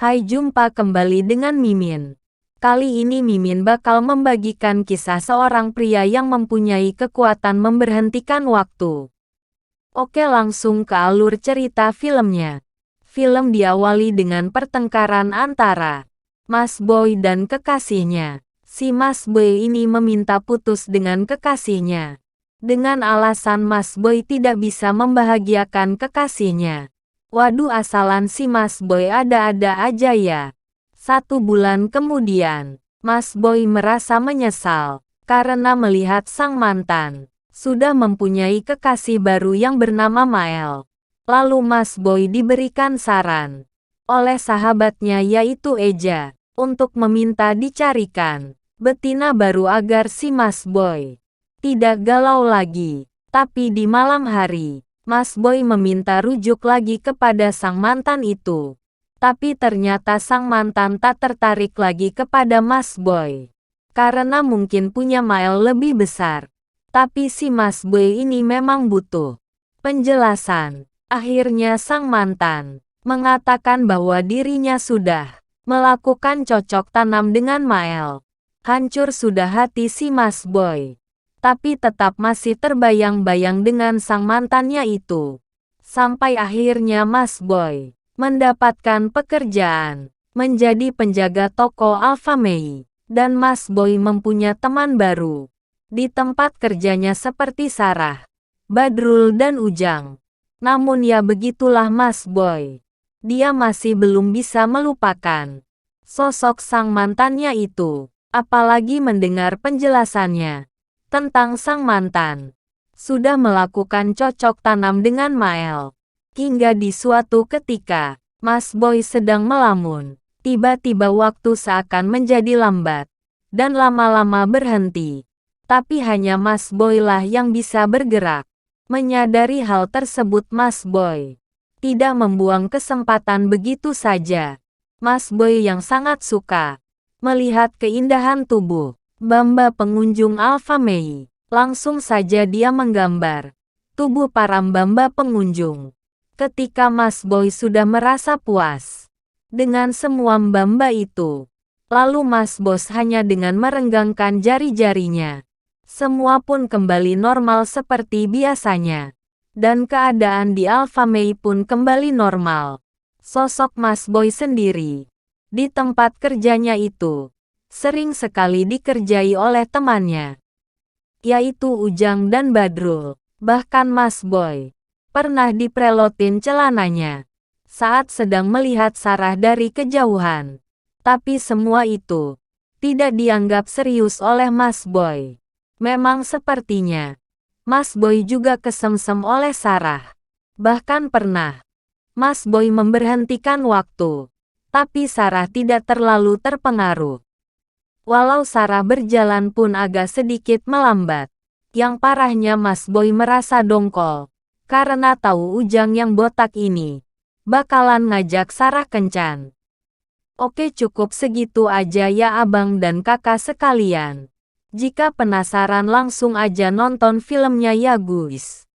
Hai, jumpa kembali dengan Mimin. Kali ini Mimin bakal membagikan kisah seorang pria yang mempunyai kekuatan memberhentikan waktu. Oke, langsung ke alur cerita filmnya. Film diawali dengan pertengkaran antara Mas Boy dan kekasihnya. Si Mas Boy ini meminta putus dengan kekasihnya. Dengan alasan Mas Boy tidak bisa membahagiakan kekasihnya. Waduh, asalan si Mas Boy ada-ada aja ya. 1 bulan kemudian, Mas Boy merasa menyesal karena melihat sang mantan sudah mempunyai kekasih baru yang bernama Mael. Lalu Mas Boy diberikan saran oleh sahabatnya yaitu Eja untuk meminta dicarikan betina baru agar si Mas Boy tidak galau lagi. Tapi di malam hari, Mas Boy meminta rujuk lagi kepada sang mantan itu. Tapi ternyata sang mantan tak tertarik lagi kepada Mas Boy. Karena mungkin punya Mael lebih besar. Tapi si Mas Boy ini memang butuh penjelasan. Akhirnya sang mantan mengatakan bahwa dirinya sudah melakukan cocok tanam dengan Mael. Hancur sudah hati si Mas Boy. Tapi tetap masih terbayang-bayang dengan sang mantannya itu. Sampai akhirnya Mas Boy mendapatkan pekerjaan menjadi penjaga toko Alfamei. Dan Mas Boy mempunyai teman baru di tempat kerjanya seperti Sarah, Badrul dan Ujang. Namun ya begitulah Mas Boy. Dia masih belum bisa melupakan sosok sang mantannya itu. Apalagi mendengar penjelasannya tentang sang mantan sudah melakukan cocok tanam dengan Mael. Hingga di suatu ketika, Mas Boy sedang melamun. Tiba-tiba waktu seakan menjadi lambat dan lama-lama berhenti. Tapi hanya Mas Boy lah yang bisa bergerak. Menyadari hal tersebut, Mas Boy tidak membuang kesempatan begitu saja. Mas Boy yang sangat suka melihat keindahan tubuh Bamba pengunjung Alfamei. Langsung saja dia menggambar tubuh para Bamba pengunjung. Ketika Mas Boy sudah merasa puas dengan semua Bamba itu, lalu Mas Bos hanya dengan merenggangkan jari-jarinya. Semua pun kembali normal seperti biasanya. Dan keadaan di Alfamei pun kembali normal. Sosok Mas Boy sendiri di tempat kerjanya itu sering sekali dikerjai oleh temannya, yaitu Ujang dan Badrul. Bahkan Mas Boy pernah diprelotin celananya saat sedang melihat Sarah dari kejauhan. Tapi semua itu tidak dianggap serius oleh Mas Boy. Memang sepertinya Mas Boy juga kesemsem oleh Sarah. Bahkan pernah Mas Boy memberhentikan waktu, tapi Sarah tidak terlalu terpengaruh. Walau Sarah berjalan pun agak sedikit melambat. Yang parahnya Mas Boy merasa dongkol karena tahu Ujang yang botak ini bakalan ngajak Sarah kencan. Oke, cukup segitu aja ya abang dan kakak sekalian. Jika penasaran langsung aja nonton filmnya ya guys.